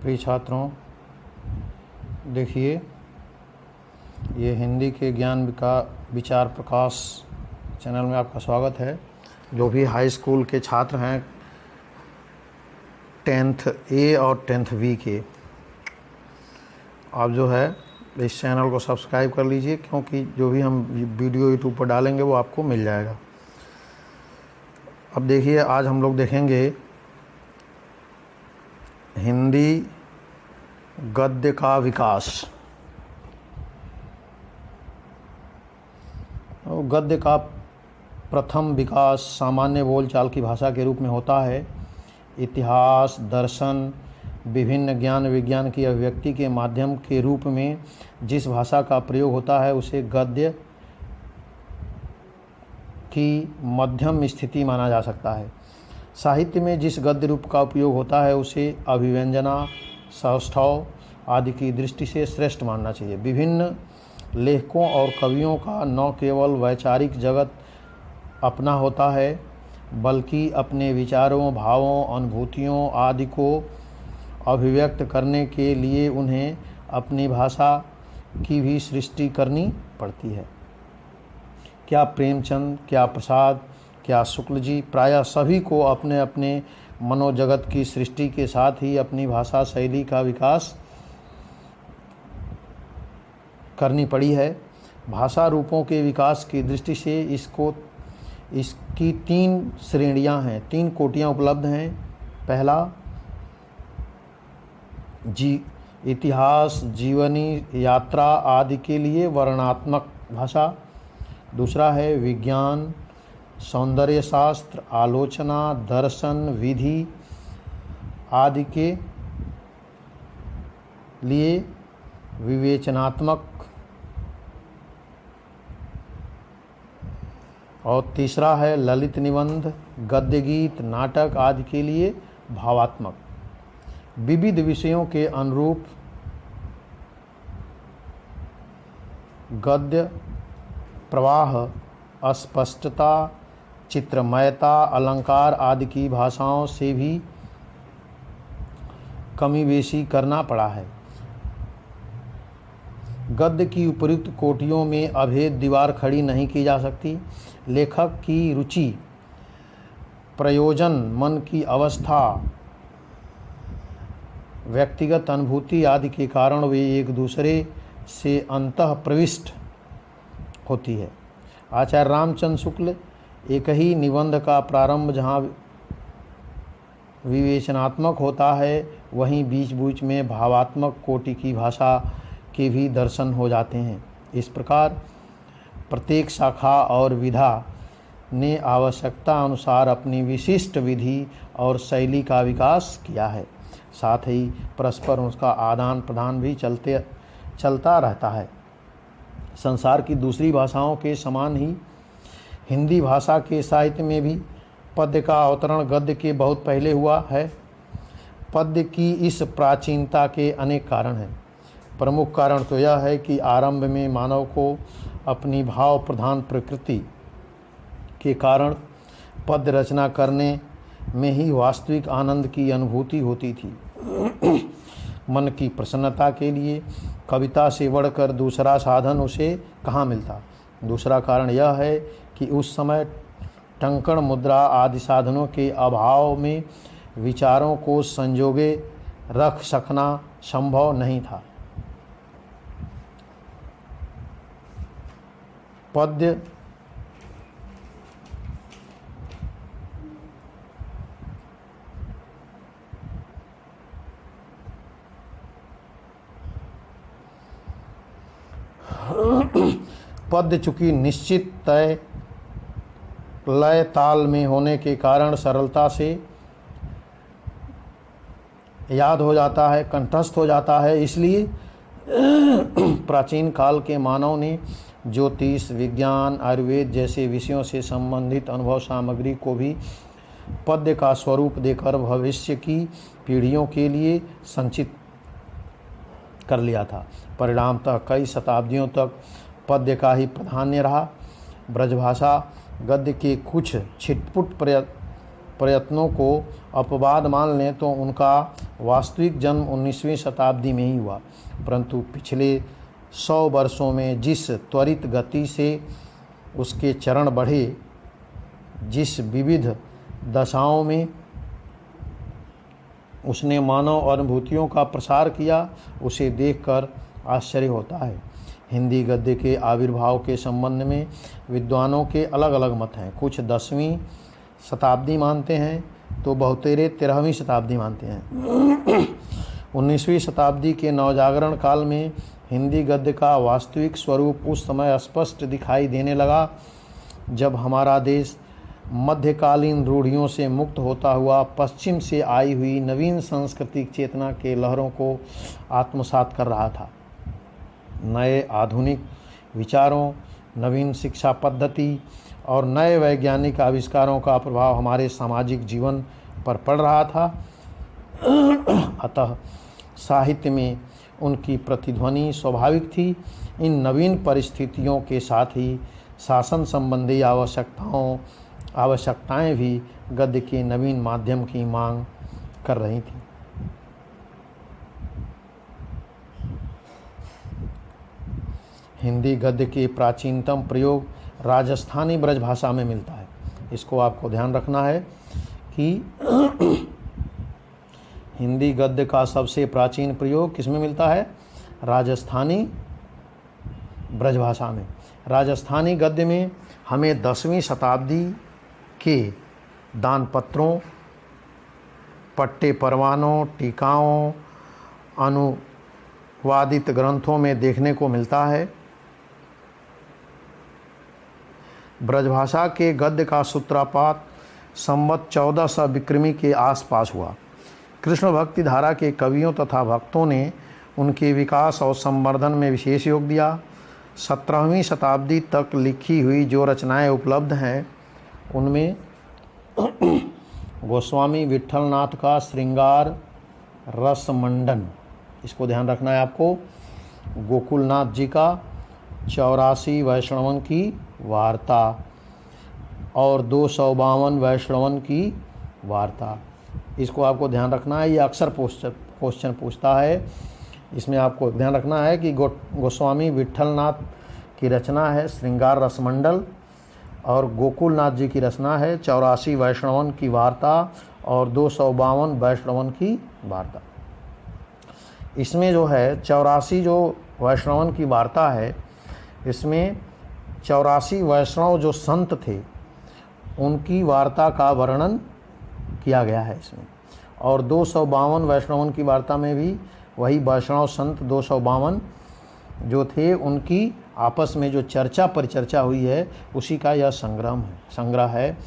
प्रिय छात्रों, देखिए ये हिंदी के ज्ञान विचार प्रकाश चैनल में आपका स्वागत है। जो भी हाई स्कूल के छात्र हैं 10th A और 10th B के, आप जो है इस चैनल को सब्सक्राइब कर लीजिए, क्योंकि जो भी हम वीडियो यूट्यूब पर डालेंगे वो आपको मिल जाएगा। अब देखिए, आज हम लोग देखेंगे हिंदी गद्य का विकास। गद्य का प्रथम विकास सामान्य बोलचाल की भाषा के रूप में होता है। इतिहास, दर्शन, विभिन्न ज्ञान विज्ञान की अभिव्यक्ति के माध्यम के रूप में जिस भाषा का प्रयोग होता है उसे गद्य की मध्यम स्थिति माना जा सकता है। साहित्य में जिस गद्य रूप का उपयोग होता है उसे अभिव्यंजना, सौष्ठव आदि की दृष्टि से श्रेष्ठ मानना चाहिए। विभिन्न लेखकों और कवियों का न केवल वैचारिक जगत अपना होता है, बल्कि अपने विचारों, भावों, अनुभूतियों आदि को अभिव्यक्त करने के लिए उन्हें अपनी भाषा की भी सृष्टि करनी पड़ती है। क्या प्रेमचंद, क्या प्रसाद, क्या शुक्ल जी, प्रायः सभी को अपने अपने मनोजगत की सृष्टि के साथ ही अपनी भाषा शैली का विकास करनी पड़ी है। भाषा रूपों के विकास की दृष्टि से इसकी 3 श्रेणियां हैं, 3 कोटियां उपलब्ध हैं। पहला इतिहास, जीवनी, यात्रा आदि के लिए वर्णनात्मक भाषा। दूसरा है विज्ञान, सौंदर्य शास्त्र, आलोचना, दर्शन, विधि आदि के लिए विवेचनात्मक। और तीसरा है ललित निबंध, गद्य गीत, नाटक आदि के लिए भावात्मक। विविध विषयों के अनुरूप गद्य प्रवाह, अस्पष्टता, चित्रमयता, अलंकार आदि की भाषाओं से भी कमी बेशी करना पड़ा है। गद्य की उपयुक्त कोटियों में अभेद दीवार खड़ी नहीं की जा सकती। लेखक की रुचि, प्रयोजन, मन की अवस्था, व्यक्तिगत अनुभूति आदि के कारण वे एक दूसरे से अंतः प्रविष्ट होती है। आचार्य रामचंद्र शुक्ल एक ही निबंध का प्रारंभ जहाँ विवेचनात्मक होता है, वहीं बीच बीच में भावात्मक कोटि की भाषा के भी दर्शन हो जाते हैं। इस प्रकार प्रत्येक शाखा और विधा ने आवश्यकता अनुसार अपनी विशिष्ट विधि और शैली का विकास किया है। साथ ही परस्पर उसका आदान प्रदान भी चलता रहता है। संसार की दूसरी भाषाओं के समान ही हिंदी भाषा के साहित्य में भी पद्य का अवतरण गद्य के बहुत पहले हुआ है। पद्य की इस प्राचीनता के अनेक कारण हैं। प्रमुख कारण तो यह है कि आरंभ में मानव को अपनी भाव प्रधान प्रकृति के कारण पद्य रचना करने में ही वास्तविक आनंद की अनुभूति होती थी। मन की प्रसन्नता के लिए कविता से बढ़कर दूसरा साधन उसे कहाँ मिलता। दूसरा कारण यह है कि उस समय टंकण, मुद्रा आदि साधनों के अभाव में विचारों को संजोगे रख सकना संभव नहीं था। पद्य चूँकि निश्चित तय लय ताल में होने के कारण सरलता से याद हो जाता है, कंठस्थ हो जाता है। इसलिए प्राचीन काल के मानव ने ज्योतिष, विज्ञान, आयुर्वेद जैसे विषयों से संबंधित अनुभव सामग्री को भी पद्य का स्वरूप देकर भविष्य की पीढ़ियों के लिए संचित कर लिया था। परिणामतः कई शताब्दियों तक पद्य का ही प्राधान्य रहा। ब्रजभाषा गद्य के कुछ छिटपुट प्रयत्नों को अपवाद मान लें तो उनका वास्तविक जन्म 19वीं शताब्दी में ही हुआ, परंतु पिछले 100 वर्षों में जिस त्वरित गति से उसके चरण बढ़े, जिस विविध दशाओं में उसने मानव अनुभूतियों का प्रसार किया, उसे देखकर आश्चर्य होता है। हिंदी गद्य के आविर्भाव के संबंध में विद्वानों के अलग अलग मत हैं। कुछ 10वीं शताब्दी मानते हैं तो बहुतेरे 13वीं शताब्दी मानते हैं। 19वीं शताब्दी के नवजागरण काल में हिंदी गद्य का वास्तविक स्वरूप उस समय स्पष्ट दिखाई देने लगा जब हमारा देश मध्यकालीन रूढ़ियों से मुक्त होता हुआ पश्चिम से आई हुई नवीन सांस्कृतिक चेतना के लहरों को आत्मसात कर रहा था। नए आधुनिक विचारों, नवीन शिक्षा पद्धति और नए वैज्ञानिक आविष्कारों का प्रभाव हमारे सामाजिक जीवन पर पड़ रहा था। अतः साहित्य में उनकी प्रतिध्वनि स्वाभाविक थी। इन नवीन परिस्थितियों के साथ ही शासन संबंधी आवश्यकताएं भी गद्य के नवीन माध्यम की मांग कर रही थी। हिंदी गद्य के प्राचीनतम प्रयोग राजस्थानी ब्रजभाषा में मिलता है। इसको आपको ध्यान रखना है कि हिंदी गद्य का सबसे प्राचीन प्रयोग किस में मिलता है? राजस्थानी ब्रजभाषा में। राजस्थानी गद्य में हमें 10वीं शताब्दी के दानपत्रों, पट्टे परवानों, टीकाओं, अनुवादित ग्रंथों में देखने को मिलता है। ब्रजभाषा के गद्य का सूत्रपात संवत 1400 विक्रमी के आसपास हुआ। कृष्ण भक्ति धारा के कवियों तथा भक्तों ने उनके विकास और संवर्धन में विशेष योग दिया। 17वीं शताब्दी तक लिखी हुई जो रचनाएं उपलब्ध हैं उनमें गोस्वामी विट्ठलनाथ का श्रृंगार रसमंडन, इसको ध्यान रखना है आपको। गोकुलनाथ जी का 84 वैष्णवन की वार्ता और 252 वैष्णवन की वार्ता, इसको आपको ध्यान रखना है। ये अक्सर क्वेश्चन पूछता है। इसमें आपको ध्यान रखना है कि गोस्वामी विट्ठलनाथ की रचना है श्रृंगार रसमंडल और गोकुलनाथ जी की रचना है 84 वैष्णवन की वार्ता और 252 वैष्णवन की वार्ता। इसमें जो है 84 जो वैष्णवन की वार्ता है, इसमें 84 वैष्णव जो संत थे उनकी वार्ता का वर्णन किया गया है इसमें। और 252 वैष्णवन की वार्ता में भी वही वैष्णव संत 252 जो थे उनकी आपस में जो चर्चा परिचर्चा हुई है उसी का यह संग्रह है।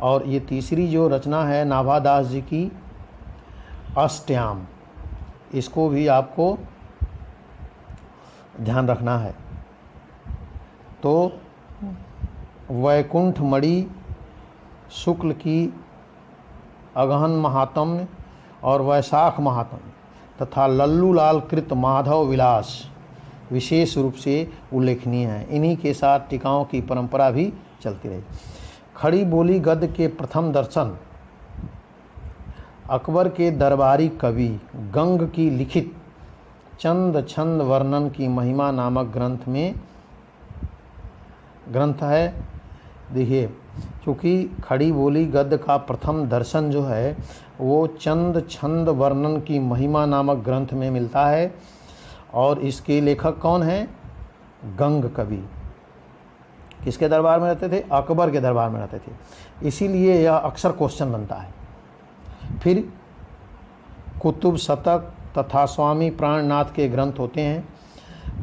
और ये तीसरी जो रचना है नाभादास जी की अष्टयाम, इसको भी आपको ध्यान रखना है। तो वैकुंठ मणि शुक्ल की अगहन महात्म्य और वैशाख महात्म्य तथा लल्लू लाल कृत माधव विलास विशेष रूप से उल्लेखनीय है। इन्हीं के साथ टीकाओं की परंपरा भी चलती रही। खड़ी बोली गद्य के प्रथम दर्शन अकबर के दरबारी कवि गंग की लिखित चंद छंद वर्णन की महिमा नामक ग्रंथ है। देखिए, क्योंकि खड़ी बोली गद्य का प्रथम दर्शन जो है वो चंद छंद वर्णन की महिमा नामक ग्रंथ में मिलता है। और इसके लेखक कौन हैं? गंग कवि। किसके दरबार में रहते थे? अकबर के दरबार में रहते थे। इसीलिए यह अक्सर क्वेश्चन बनता है। फिर कुतुब शतक तथा स्वामी प्राणनाथ के ग्रंथ होते हैं,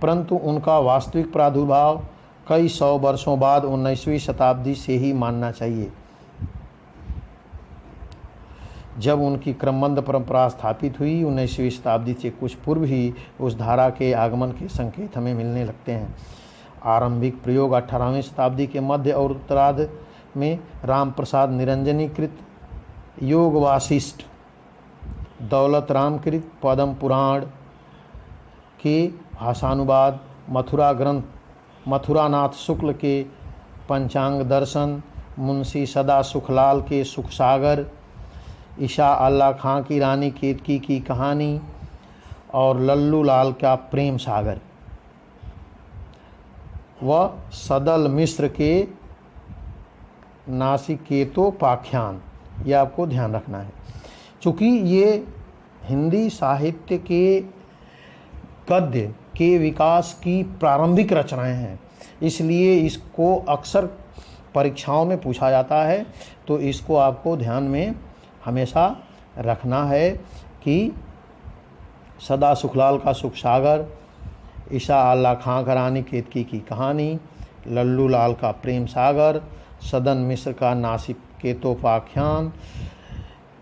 परंतु उनका वास्तविक प्रादुर्भाव कई 100 वर्षों बाद 19वीं शताब्दी से ही मानना चाहिए, जब उनकी क्रमबद्ध परंपरा स्थापित हुई। 19वीं शताब्दी से कुछ पूर्व ही उस धारा के आगमन के संकेत हमें मिलने लगते हैं। आरंभिक प्रयोग 18वीं शताब्दी के मध्य और उत्तरार्ध में राम प्रसाद निरंजनीकृत योग वासिष्ठ, दौलत रामकृत पद्म पुराण के भाषानुवाद, मथुरानाथ शुक्ल के पंचांग दर्शन मुंशी सदा सुखलाल के सुख सागर, ईशा अल्लाह खां की रानी केतकी की कहानी और लल्लू लाल का प्रेम सागर व सदल मिश्र के नासिकेतोपाख्यान, ये आपको ध्यान रखना है। चूँकि ये हिंदी साहित्य के गद्य के विकास की प्रारंभिक रचनाएं हैं, इसलिए इसको अक्सर परीक्षाओं में पूछा जाता है। तो इसको आपको ध्यान में हमेशा रखना है कि सदा सुखलाल का सुख सागर, ईशा अल्लाह खां का रानी केतकी की कहानी, लल्लू लाल का प्रेम सागर, सदन मिश्र का नासिकेतोपाख्यान।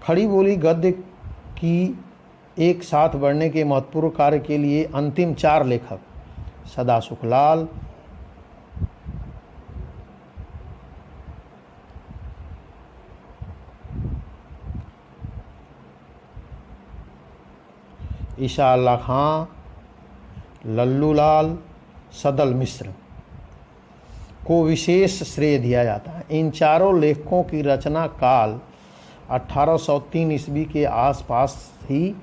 खड़ी बोली गद्य की एक साथ बढ़ने के महत्वपूर्ण कार्य के लिए अंतिम 4 लेखक सदा सुखलाल, ईशा अल्लाह खां, लल्लू लाल, सदल मिश्र को विशेष श्रेय दिया जाता है। इन चारों लेखकों की रचना काल 1803 ईस्वी के आसपास ही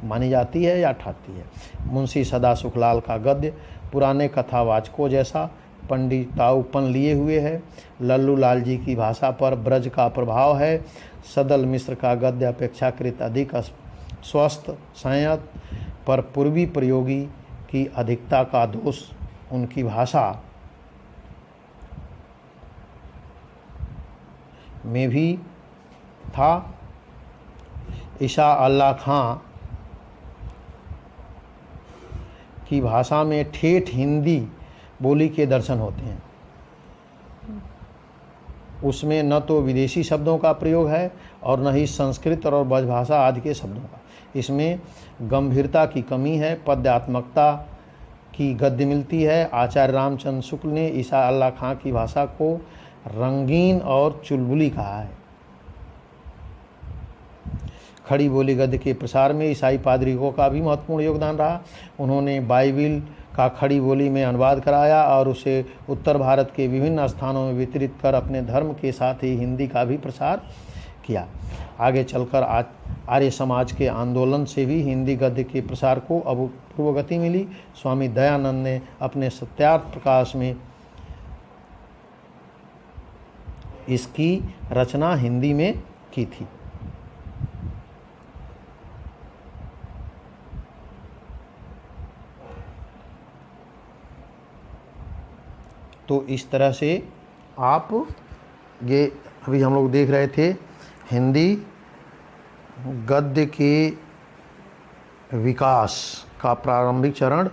मानी जाती है या ठाती है। मुंशी सदा सुखलाल का गद्य पुराने कथावाचकों जैसा पंडिताऊपन लिए हुए है। लल्लू लाल जी की भाषा पर ब्रज का प्रभाव है। सदल मिश्र का गद्य अपेक्षाकृत अधिक स्वस्थ संयत पर पूर्वी प्रयोगी की अधिकता का दोष उनकी भाषा में भी था। ईशा अल्लाह खां की भाषा में ठेठ हिंदी बोली के दर्शन होते हैं। उसमें न तो विदेशी शब्दों का प्रयोग है और न ही संस्कृत और ब्रजभाषा आदि के शब्दों का। इसमें गंभीरता की कमी है, पद्यात्मकता की गद्य मिलती है। आचार्य रामचंद्र शुक्ल ने ईशा अल्लाह खां की भाषा को रंगीन और चुलबुली कहा है। खड़ी बोली गद्य के प्रसार में ईसाई पादरियों का भी महत्वपूर्ण योगदान रहा। उन्होंने बाइबिल का खड़ी बोली में अनुवाद कराया और उसे उत्तर भारत के विभिन्न स्थानों में वितरित कर अपने धर्म के साथ ही हिंदी का भी प्रसार किया। आगे चलकर आर्य समाज के आंदोलन से भी हिंदी गद्य के प्रसार को अभूतपूर्व गति मिली। स्वामी दयानंद ने अपने सत्यार्थ प्रकाश में इसकी रचना हिंदी में की थी। तो इस तरह से आप ये अभी हम लोग देख रहे थे हिंदी गद्य के विकास का प्रारंभिक चरण